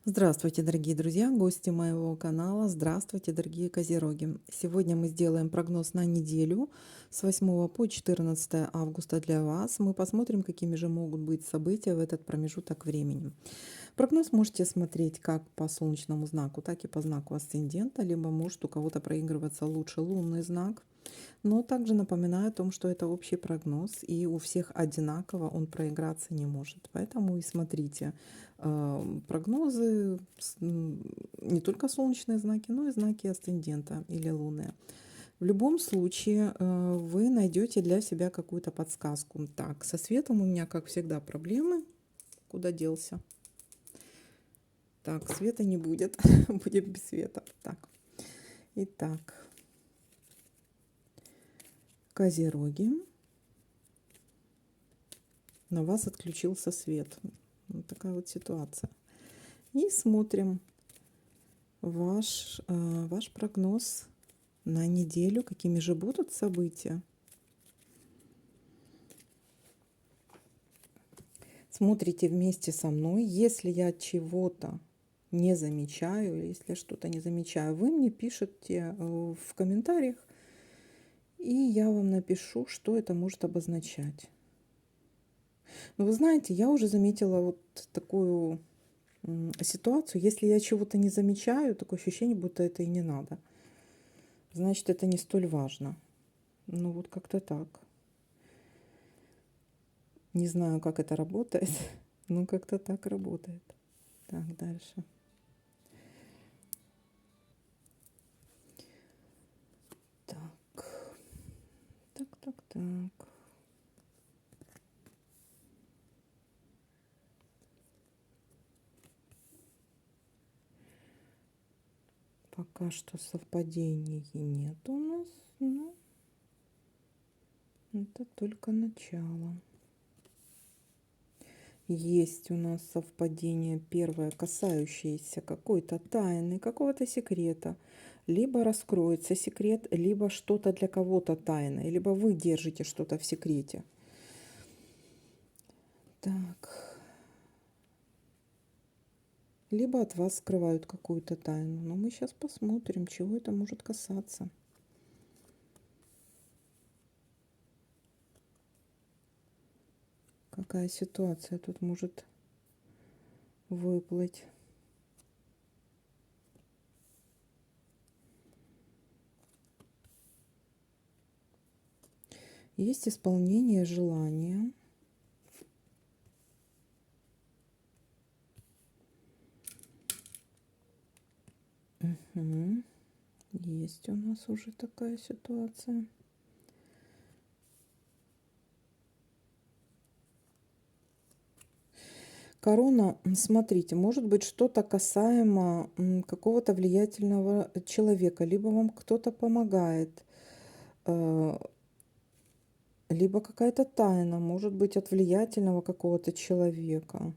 Здравствуйте, дорогие друзья, гости моего канала. Здравствуйте, дорогие козероги. Сегодня мы сделаем прогноз на неделю с 8 по 14 августа для вас. Мы посмотрим, какими же могут быть события в этот промежуток времени. Прогноз можете смотреть как по солнечному знаку, так и по знаку асцендента, либо может у кого-то проигрываться лучше лунный знак. Но также напоминаю о том, что это общий прогноз, и у всех одинаково он проиграться не может. Поэтому и смотрите прогнозы, не только солнечные знаки, но и знаки асцендента или луны. В любом случае вы найдете для себя какую-то подсказку. Так, со светом у меня, как всегда, проблемы. Куда делся? Так, света не будет. Будет без света. Так, итак, козероги. На вас отключился свет. Вот такая вот ситуация. И смотрим ваш прогноз на неделю, какими же будут события. Смотрите вместе со мной. Если я чего-то не замечаю, или если я что-то не замечаю, вы мне пишете в комментариях, и я вам напишу, что это может обозначать. Но вы знаете, я уже заметила вот такую ситуацию. Если я чего-то не замечаю, такое ощущение, будто это и не надо. Значит, это не столь важно. Ну вот как-то так. Не знаю, как это работает, но как-то так работает. Так, дальше. Так, так. Пока что совпадений нет у нас, но это только начало. Есть у нас совпадение первое, касающееся какой-то тайны, какого-то секрета. Либо раскроется секрет, либо что-то для кого-то тайна, либо вы держите что-то в секрете. Так. Либо от вас скрывают какую-то тайну. Но мы сейчас посмотрим, чего это может касаться. Какая ситуация тут может выплыть. Есть исполнение желания. Угу. Есть у нас уже такая ситуация. Корона, смотрите, может быть что-то касаемо какого-то влиятельного человека, либо вам кто-то помогает, либо какая-то тайна, может быть от влиятельного какого-то человека.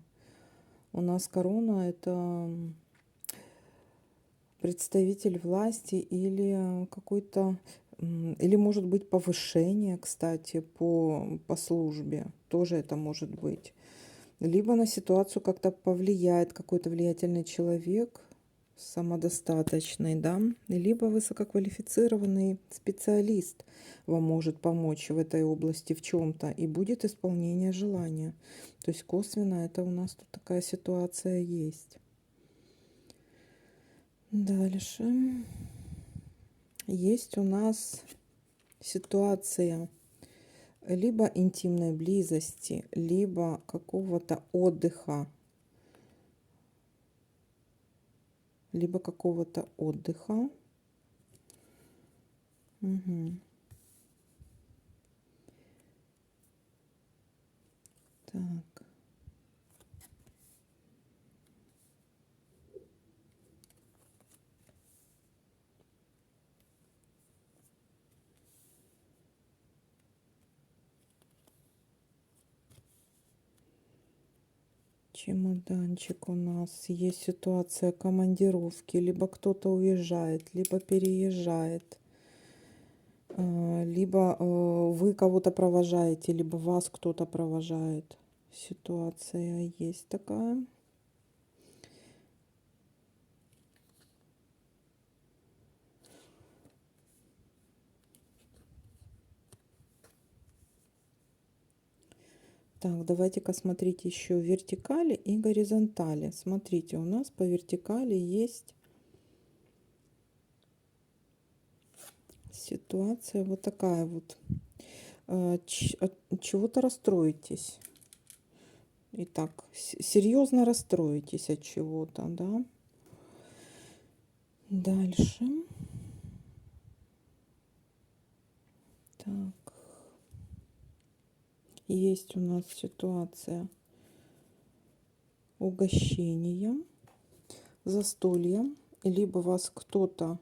У нас корона — это представитель власти или какой-то, или может быть повышение, кстати, по службе, тоже это может быть. Либо на ситуацию как-то повлияет какой-то влиятельный человек, самодостаточный, да, либо высококвалифицированный специалист вам может помочь в этой области в чем-то, и будет исполнение желания. То есть косвенно это у нас тут такая ситуация есть. Дальше есть у нас ситуация либо интимной близости, либо какого-то отдыха, Угу. Так. Чемоданчик у нас. Есть ситуация командировки. Либо кто-то уезжает, либо переезжает. Либо вы кого-то провожаете, либо вас кто-то провожает. Ситуация есть такая. Так, давайте-ка смотрите еще вертикали и горизонтали. Смотрите, у нас по вертикали есть ситуация вот такая вот. От чего-то расстроитесь. Итак, серьезно расстроитесь от чего-то, да. Дальше. Так. Есть у нас ситуация угощения, застолья, либо вас кто-то,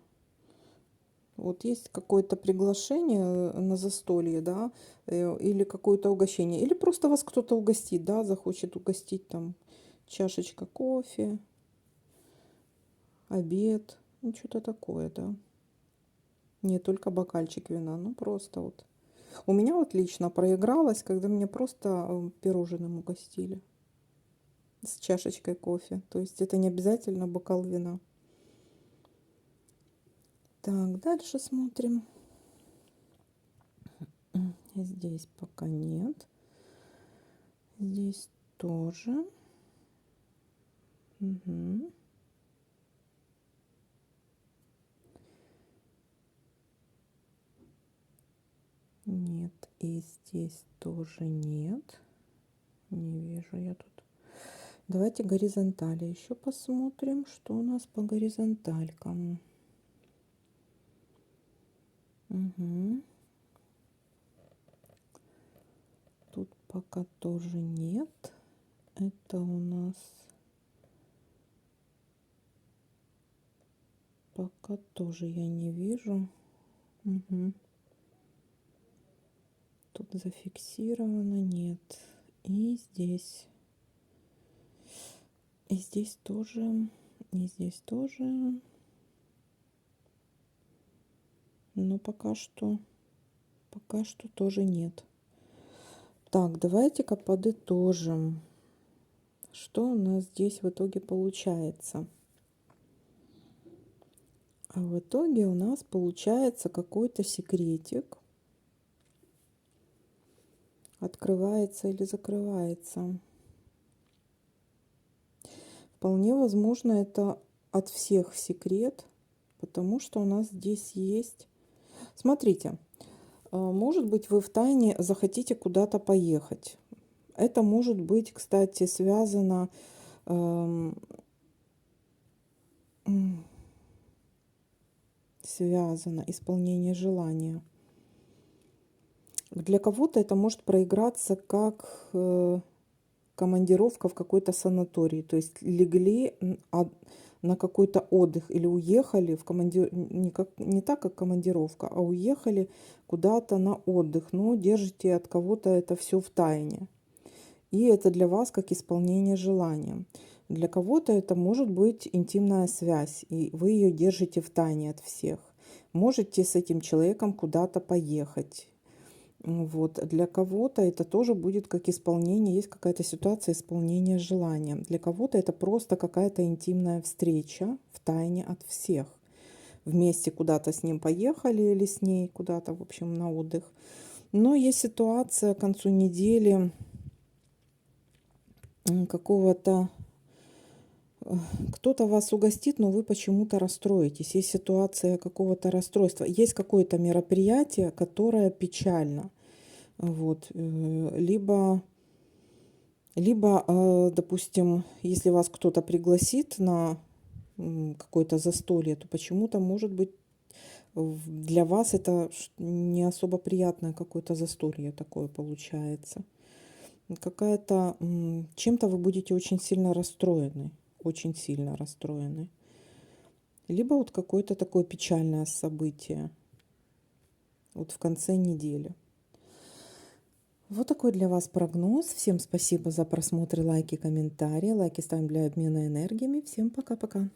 вот есть какое-то приглашение на застолье, да, или какое-то угощение, или просто вас кто-то угостит, да, захочет угостить там чашечка кофе, обед, ну что-то такое, да, не только бокальчик вина, ну просто вот. У меня вот лично проигралось, когда меня просто пирожным угостили с чашечкой кофе. То есть это не обязательно бокал вина. Так, дальше смотрим. Здесь пока нет. Здесь тоже. Угу. Нет. И здесь тоже нет. Не вижу я тут. Давайте горизонтали еще посмотрим, что у нас по горизонталькам. Угу. Тут пока тоже нет. Это у нас пока тоже я не вижу. Угу. Тут зафиксировано, нет. И здесь тоже, и здесь тоже. Но пока что тоже нет. Так, давайте-ка подытожим, что у нас здесь в итоге получается. А в итоге у нас получается какой-то секретик. Открывается или закрывается. Вполне возможно, это от всех секрет, потому что у нас здесь есть... Смотрите, может быть, вы втайне захотите куда-то поехать. Это может быть, кстати, связано исполнение желания. Для кого-то это может проиграться как командировка в какой-то санаторий. То есть легли на какой-то отдых или уехали в не так, как командировка, а уехали куда-то на отдых, но держите от кого-то это все в тайне. И это для вас как исполнение желания. Для кого-то это может быть интимная связь, и вы ее держите в тайне от всех. Можете с этим человеком куда-то поехать. Вот. Для кого-то это тоже будет как исполнение, есть какая-то ситуация исполнения желания. Для кого-то это просто какая-то интимная встреча в тайне от всех. Вместе куда-то с ним поехали или с ней куда-то, в общем, на отдых. Но есть ситуация к концу недели какого-то... Кто-то вас угостит, но вы почему-то расстроитесь. Есть ситуация какого-то расстройства. Есть какое-то мероприятие, которое печально. Вот. Либо, допустим, если вас кто-то пригласит на какое-то застолье, то почему-то, может быть, для вас это не особо приятное какое-то застолье такое получается. Какая-то... Чем-то вы будете очень сильно расстроены. Очень сильно расстроены. Либо вот какое-то такое печальное событие. Вот в конце недели. Вот такой для вас прогноз. Всем спасибо за просмотр, лайки, комментарии. Лайки ставим для обмена энергиями. Всем пока-пока.